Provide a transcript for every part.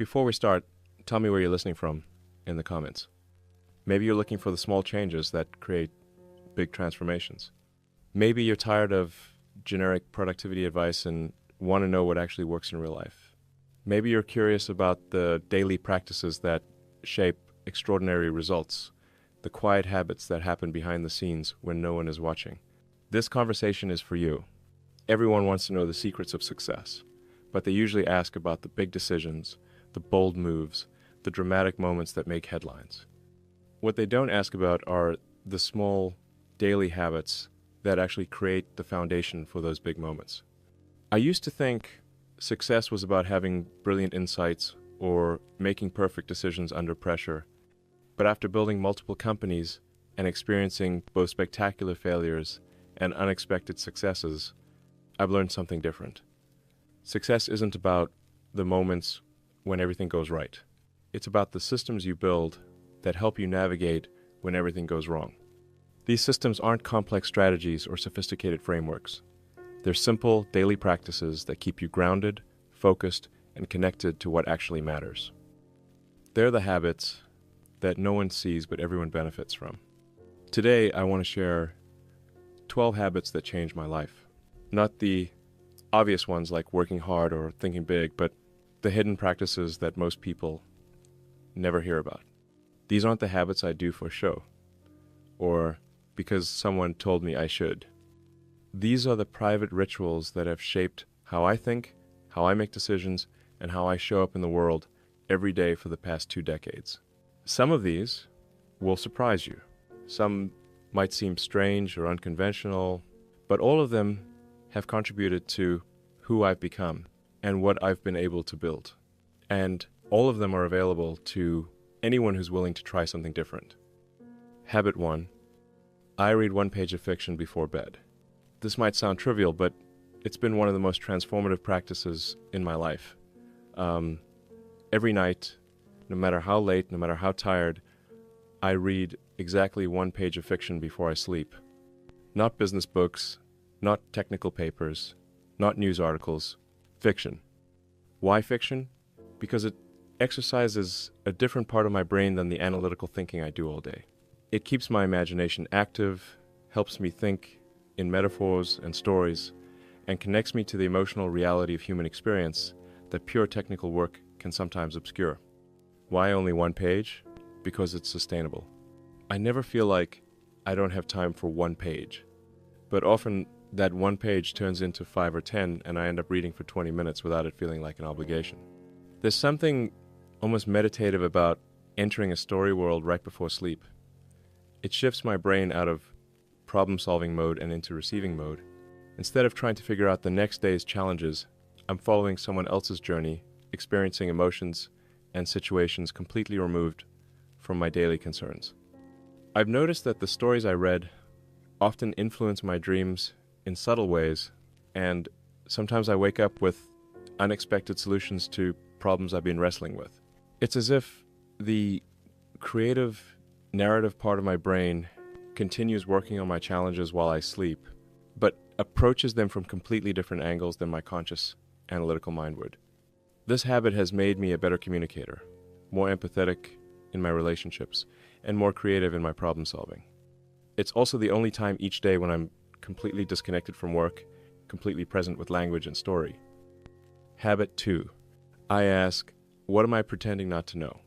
Before we start, tell me where you're listening from in the comments. Maybe you're looking for the small changes that create big transformations. Maybe you're tired of generic productivity advice and want to know what actually works in real life. Maybe you're curious about the daily practices that shape extraordinary results, the quiet habits that happen behind the scenes when no one is watching. This conversation is for you. Everyone wants to know the secrets of success, but they usually ask about the big decisions, the bold moves, the dramatic moments that make headlines. What they don't ask about are the small daily habits that actually create the foundation for those big moments. I used to think success was about having brilliant insights or making perfect decisions under pressure. But after building multiple companies and experiencing both spectacular failures and unexpected successes, I've learned something different. Success isn't about the moments when everything goes right. It's about the systems you build that help you navigate when everything goes wrong. These systems aren't complex strategies or sophisticated frameworks. They're simple, daily practices that keep you grounded, focused, and connected to what actually matters. They're the habits that no one sees but everyone benefits from. Today, I want to share 12 habits that changed my life. Not the obvious ones like working hard or thinking big, but the hidden practices that most people never hear about. These aren't the habits I do for show, or because someone told me I should. These are the private rituals that have shaped how I think, how I make decisions, and how I show up in the world every day for the past 2 decades. Some of these will surprise you. Some might seem strange or unconventional, but all of them have contributed to who I've become and what I've been able to build. And all of them are available to anyone who's willing to try something different. Habit 1. I read 1 page of fiction before bed. This might sound trivial, but it's been one of the most transformative practices in my life. Every night, no matter how late, no matter how tired, I read exactly 1 page of fiction before I sleep. Not business books, not technical papers, not news articles, fiction. Why fiction? Because it exercises a different part of my brain than the analytical thinking I do all day. It keeps my imagination active, helps me think in metaphors and stories, and connects me to the emotional reality of human experience that pure technical work can sometimes obscure. Why only 1 page? Because it's sustainable. I never feel like I don't have time for 1 page, but often that 1 page turns into 5 or 10 and I end up reading for 20 minutes without it feeling like an obligation. There's something almost meditative about entering a story world right before sleep. It shifts my brain out of problem-solving mode and into receiving mode. Instead of trying to figure out the next day's challenges, I'm following someone else's journey, experiencing emotions and situations completely removed from my daily concerns. I've noticed that the stories I read often influence my dreams in subtle ways, and sometimes I wake up with unexpected solutions to problems I've been wrestling with. It's as if the creative narrative part of my brain continues working on my challenges while I sleep, but approaches them from completely different angles than my conscious analytical mind would. This habit has made me a better communicator, more empathetic in my relationships, and more creative in my problem solving. It's also the only time each day when I'm completely disconnected from work, completely present with language and story. Habit 2. I ask, what am I pretending not to know?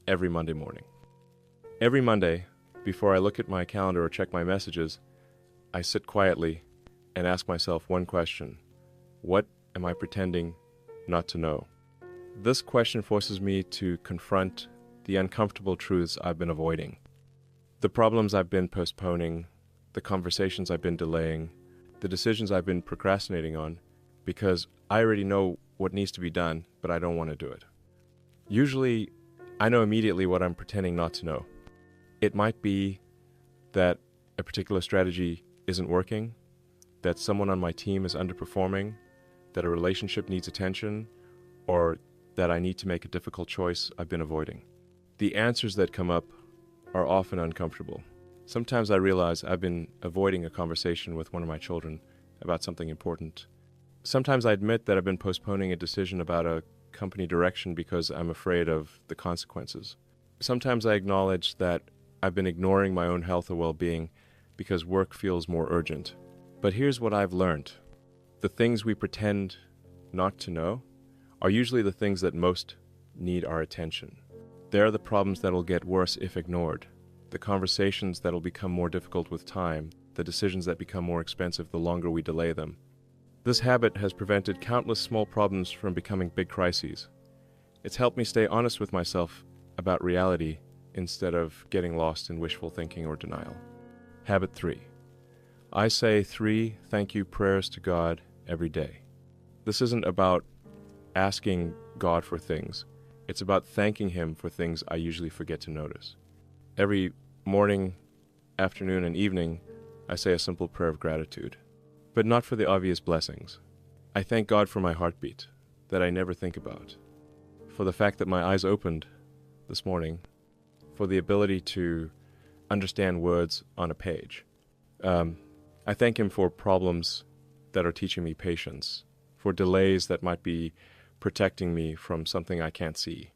Every Monday morning. Every Monday, before I look at my calendar or check my messages, I sit quietly and ask myself one question. What am I pretending not to know? This question forces me to confront the uncomfortable truths I've been avoiding, the problems I've been postponing, the conversations I've been delaying, the decisions I've been procrastinating on, because I already know what needs to be done, but I don't want to do it. Usually, I know immediately what I'm pretending not to know. It might be that a particular strategy isn't working, that someone on my team is underperforming, that a relationship needs attention, or that I need to make a difficult choice I've been avoiding. The answers that come up are often uncomfortable. Sometimes I realize I've been avoiding a conversation with one of my children about something important. Sometimes I admit that I've been postponing a decision about a company direction because I'm afraid of the consequences. Sometimes I acknowledge that I've been ignoring my own health or well-being because work feels more urgent. But here's what I've learned. The things we pretend not to know are usually the things that most need our attention. They're the problems that will get worse if ignored, the conversations that will become more difficult with time, the decisions that become more expensive the longer we delay them. This habit has prevented countless small problems from becoming big crises. It's helped me stay honest with myself about reality instead of getting lost in wishful thinking or denial. Habit 3. I say 3 thank you prayers to God every day. This isn't about asking God for things. It's about thanking Him for things I usually forget to notice. Every morning, afternoon, and evening, I say a simple prayer of gratitude, but not for the obvious blessings. I thank God for my heartbeat that I never think about, for the fact that my eyes opened this morning, for the ability to understand words on a page. I thank Him for problems that are teaching me patience, for delays that might be protecting me from something I can't see,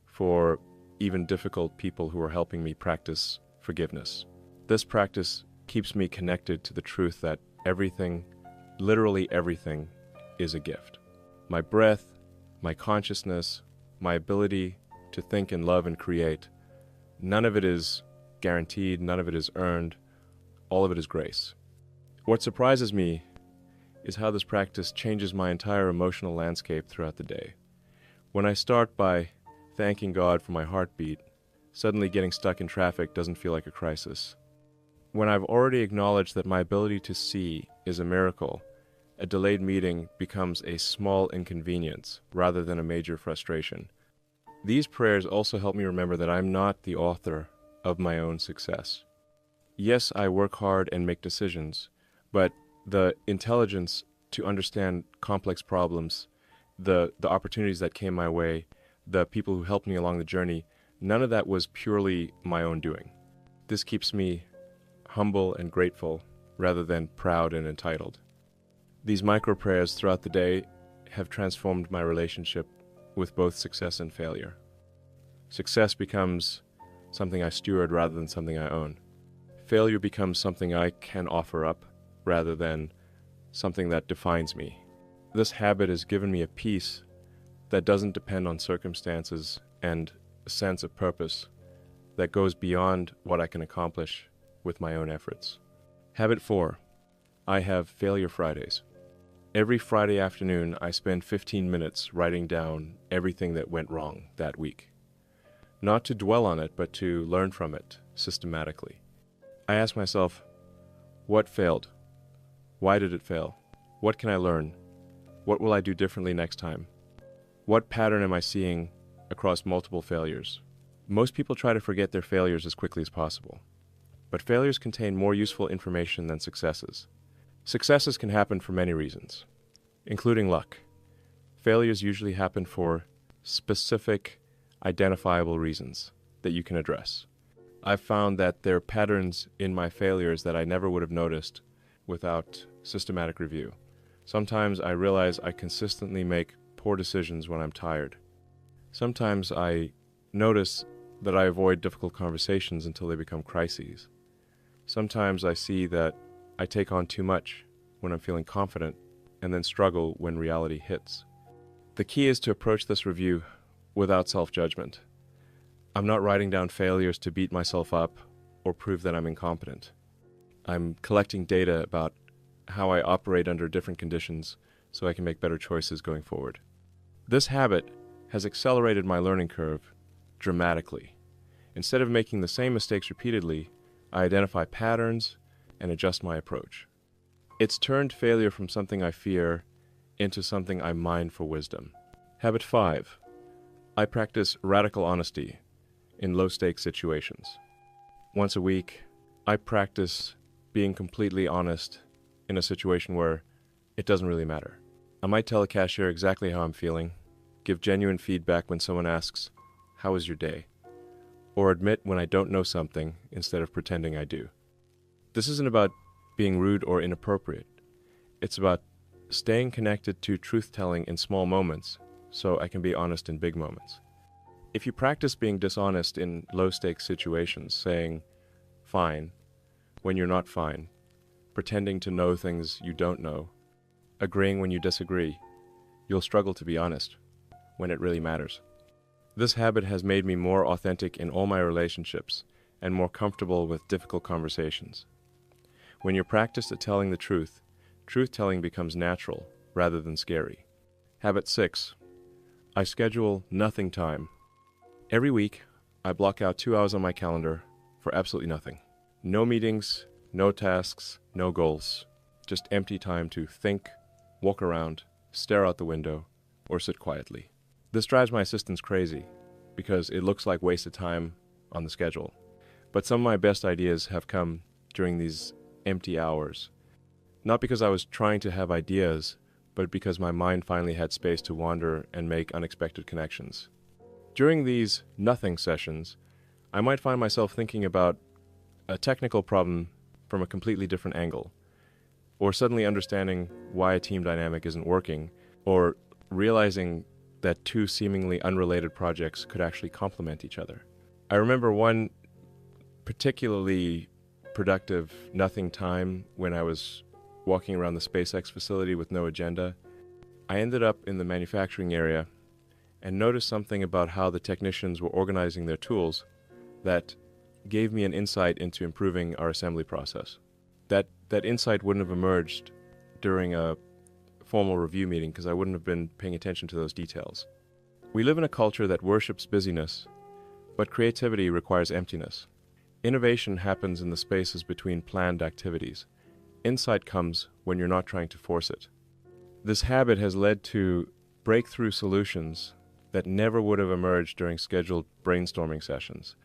for even difficult people who are helping me practice forgiveness. This practice keeps me connected to the truth that everything, literally everything, is a gift. My breath, my consciousness, my ability to think and love and create, none of it is guaranteed, none of it is earned, all of it is grace. What surprises me is how this practice changes my entire emotional landscape throughout the day. When I start by thanking God for my heartbeat, suddenly getting stuck in traffic doesn't feel like a crisis. When I've already acknowledged that my ability to see is a miracle, a delayed meeting becomes a small inconvenience rather than a major frustration. These prayers also help me remember that I'm not the author of my own success. Yes, I work hard and make decisions, but the intelligence to understand complex problems, the opportunities that came my way, the people who helped me along the journey, none of that was purely my own doing. This keeps me humble and grateful rather than proud and entitled. These micro prayers throughout the day have transformed my relationship with both success and failure. Success becomes something I steward rather than something I own. Failure becomes something I can offer up rather than something that defines me. This habit has given me a peace that doesn't depend on circumstances and a sense of purpose that goes beyond what I can accomplish with my own efforts. Habit 4. I have failure Fridays. Every Friday afternoon, I spend 15 minutes writing down everything that went wrong that week. Not to dwell on it, but to learn from it systematically. I ask myself, what failed? Why did it fail? What can I learn? What will I do differently next time? What pattern am I seeing across multiple failures? Most people try to forget their failures as quickly as possible. But failures contain more useful information than successes. Successes can happen for many reasons, including luck. Failures usually happen for specific, identifiable reasons that you can address. I've found that there are patterns in my failures that I never would have noticed without systematic review. Sometimes I realize I consistently make poor decisions when I'm tired. Sometimes I notice that I avoid difficult conversations until they become crises. Sometimes I see that I take on too much when I'm feeling confident and then struggle when reality hits. The key is to approach this review without self-judgment. I'm not writing down failures to beat myself up or prove that I'm incompetent. I'm collecting data about how I operate under different conditions so I can make better choices going forward. This habit has accelerated my learning curve dramatically. Instead of making the same mistakes repeatedly, I identify patterns and adjust my approach. It's turned failure from something I fear into something I mine for wisdom. Habit 5. I practice radical honesty in low-stakes situations. Once a week, I practice being completely honest in a situation where it doesn't really matter. I might tell a cashier exactly how I'm feeling, give genuine feedback when someone asks, "How was your day?" or admit when I don't know something instead of pretending I do. This isn't about being rude or inappropriate. It's about staying connected to truth-telling in small moments so I can be honest in big moments. If you practice being dishonest in low-stakes situations, saying, fine, when you're not fine, pretending to know things you don't know, agreeing when you disagree, you'll struggle to be honest when it really matters. This habit has made me more authentic in all my relationships and more comfortable with difficult conversations. When you're practiced at telling the truth, truth-telling becomes natural rather than scary. Habit 6. I schedule nothing time. Every week, I block out 2 hours on my calendar for absolutely nothing. No meetings, no tasks, no goals. Just empty time to think, walk around, stare out the window, or sit quietly. This drives my assistants crazy because it looks like wasted time on the schedule. But some of my best ideas have come during these empty hours. Not because I was trying to have ideas, but because my mind finally had space to wander and make unexpected connections. During these nothing sessions, I might find myself thinking about a technical problem from a completely different angle, or suddenly understanding why a team dynamic isn't working, or realizing that two seemingly unrelated projects could actually complement each other. I remember one particularly productive nothing time when I was walking around the SpaceX facility with no agenda. I ended up in the manufacturing area and noticed something about how the technicians were organizing their tools that gave me an insight into improving our assembly process. That insight wouldn't have emerged during a formal review meeting because I wouldn't have been paying attention to those details. We live in a culture that worships busyness, but creativity requires emptiness. Innovation happens in the spaces between planned activities. Insight comes when you're not trying to force it. This habit has led to breakthrough solutions that never would have emerged during scheduled brainstorming sessions.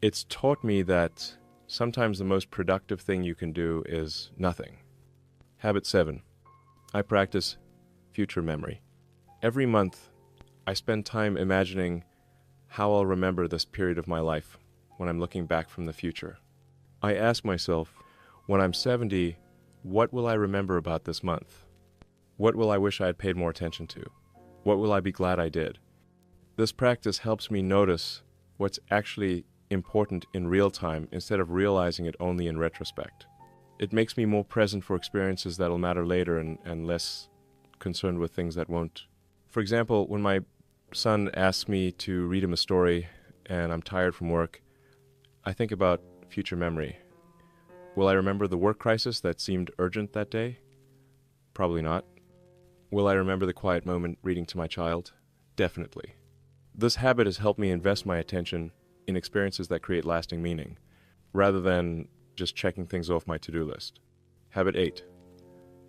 It's taught me that sometimes the most productive thing you can do is nothing. Habit 7. I practice future memory. Every month, I spend time imagining how I'll remember this period of my life when I'm looking back from the future. I ask myself, when I'm 70, what will I remember about this month? What will I wish I had paid more attention to? What will I be glad I did? This practice helps me notice what's actually important in real time instead of realizing it only in retrospect. It makes me more present for experiences that'll matter later and less concerned with things that won't. For example, when my son asks me to read him a story and I'm tired from work, I think about future memory. Will I remember the work crisis that seemed urgent that day? Probably not. Will I remember the quiet moment reading to my child? Definitely. This habit has helped me invest my attention in experiences that create lasting meaning, rather than just checking things off my to-do list. Habit 8.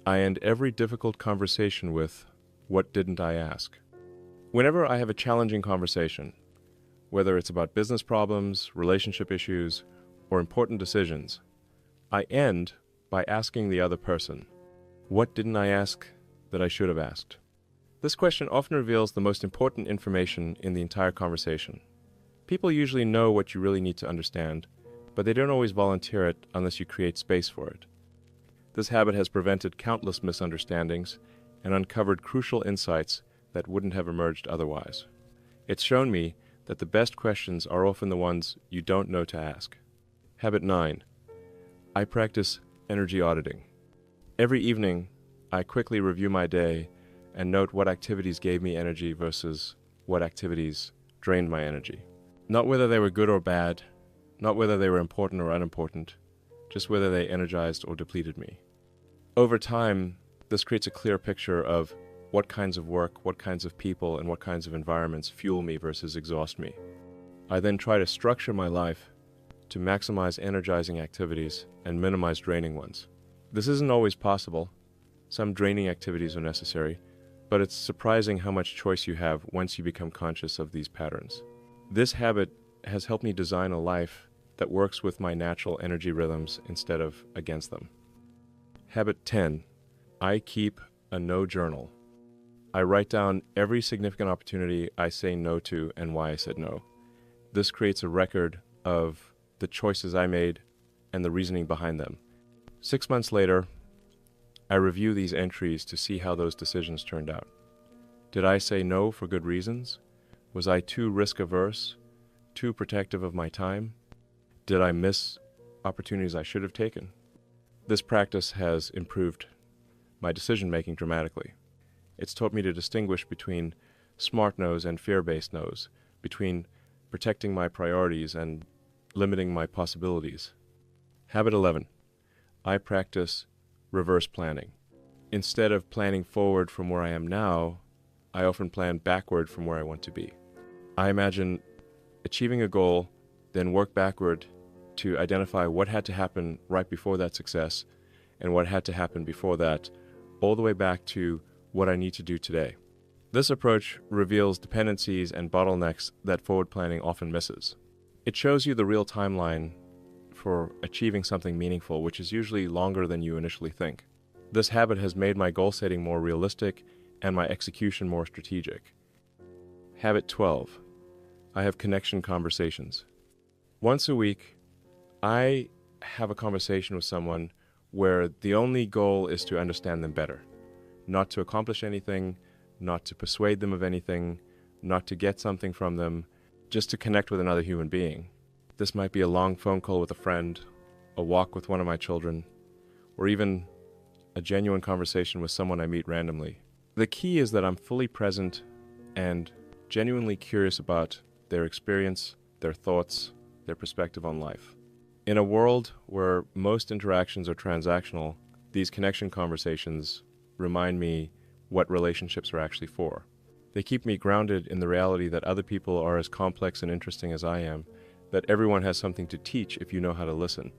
I end every difficult conversation with, what didn't I ask? Whenever I have a challenging conversation, whether it's about business problems, relationship issues, or important decisions, I end by asking the other person, what didn't I ask that I should have asked? This question often reveals the most important information in the entire conversation. People usually know what you really need to understand, but they don't always volunteer it unless you create space for it. This habit has prevented countless misunderstandings and uncovered crucial insights that wouldn't have emerged otherwise. It's shown me that the best questions are often the ones you don't know to ask. Habit 9. I practice energy auditing. Every evening, I quickly review my day and note what activities gave me energy versus what activities drained my energy. Not whether they were good or bad, not whether they were important or unimportant, just whether they energized or depleted me. Over time, this creates a clear picture of what kinds of work, what kinds of people, and what kinds of environments fuel me versus exhaust me. I then try to structure my life to maximize energizing activities and minimize draining ones. This isn't always possible. Some draining activities are necessary, but it's surprising how much choice you have once you become conscious of these patterns. This habit has helped me design a life that works with my natural energy rhythms instead of against them. Habit 10. I keep a no journal. I write down every significant opportunity I say no to and why I said no. This creates a record of the choices I made and the reasoning behind them. 6 months later, I review these entries to see how those decisions turned out. Did I say no for good reasons? Was I too risk-averse, too protective of my time? Did I miss opportunities I should have taken? This practice has improved my decision-making dramatically. It's taught me to distinguish between smart no's and fear-based no's, between protecting my priorities and limiting my possibilities. Habit 11. I practice reverse planning. Instead of planning forward from where I am now, I often plan backward from where I want to be. I imagine achieving a goal, then work backward to identify what had to happen right before that success and what had to happen before that, all the way back to what I need to do today. This approach reveals dependencies and bottlenecks that forward planning often misses. It shows you the real timeline for achieving something meaningful, which is usually longer than you initially think. This habit has made my goal setting more realistic and my execution more strategic. Habit 12. I have connection conversations. Once a week, I have a conversation with someone where the only goal is to understand them better, not to accomplish anything, not to persuade them of anything, not to get something from them, just to connect with another human being. This might be a long phone call with a friend, a walk with one of my children, or even a genuine conversation with someone I meet randomly. The key is that I'm fully present and genuinely curious about their experience, their thoughts, their perspective on life. In a world where most interactions are transactional, these connection conversations remind me what relationships are actually for. They keep me grounded in the reality that other people are as complex and interesting as I am, that everyone has something to teach if you know how to listen.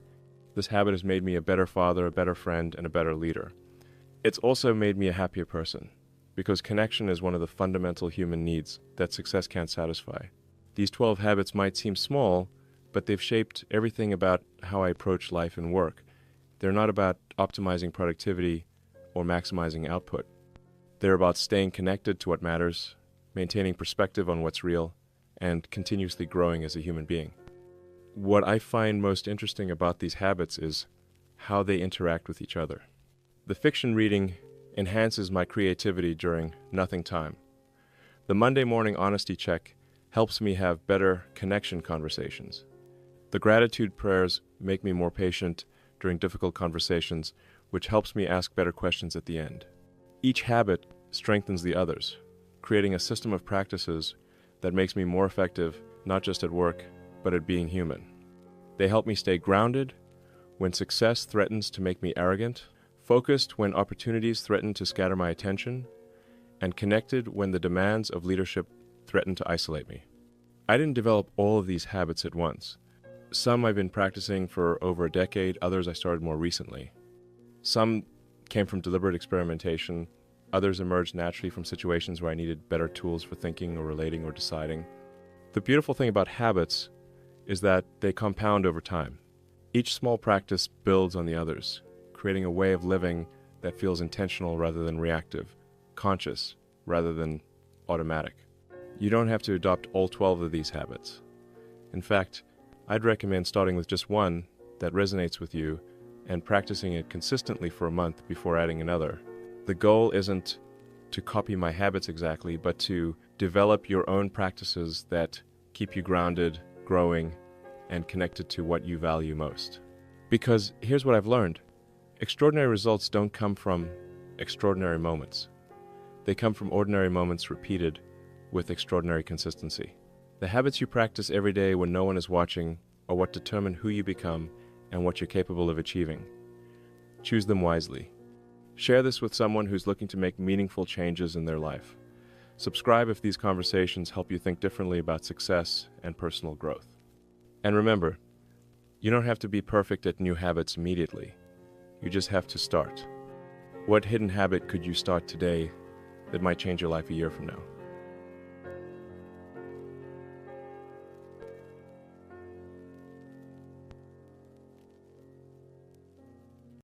This habit has made me a better father, a better friend, and a better leader. It's also made me a happier person, because connection is one of the fundamental human needs that success can't satisfy. These 12 habits might seem small, but they've shaped everything about how I approach life and work. They're not about optimizing productivity or maximizing output. They're about staying connected to what matters, maintaining perspective on what's real, and continuously growing as a human being. What I find most interesting about these habits is how they interact with each other. The fiction reading enhances my creativity during nothing time. The Monday morning honesty check helps me have better connection conversations. The gratitude prayers make me more patient during difficult conversations, which helps me ask better questions at the end. Each habit strengthens the others, creating a system of practices that makes me more effective, not just at work, but at being human. They help me stay grounded when success threatens to make me arrogant, focused when opportunities threaten to scatter my attention, and connected when the demands of leadership threaten to isolate me. I didn't develop all of these habits at once. Some I've been practicing for over a decade, others I started more recently. Some came from deliberate experimentation, others emerged naturally from situations where I needed better tools for thinking or relating or deciding. The beautiful thing about habits is that they compound over time. Each small practice builds on the others, creating a way of living that feels intentional rather than reactive, conscious rather than automatic. You don't have to adopt all 12 of these habits. In fact, I'd recommend starting with just one that resonates with you and practicing it consistently for a month before adding another. The goal isn't to copy my habits exactly, but to develop your own practices that keep you grounded, growing, and connected to what you value most. Because here's what I've learned. Extraordinary results don't come from extraordinary moments. They come from ordinary moments repeated with extraordinary consistency. The habits you practice every day when no one is watching are what determine who you become and what you're capable of achieving. Choose them wisely. Share this with someone who's looking to make meaningful changes in their life. Subscribe if these conversations help you think differently about success and personal growth. And remember, you don't have to be perfect at new habits immediately. You just have to start. What hidden habit could you start today that might change your life a year from now?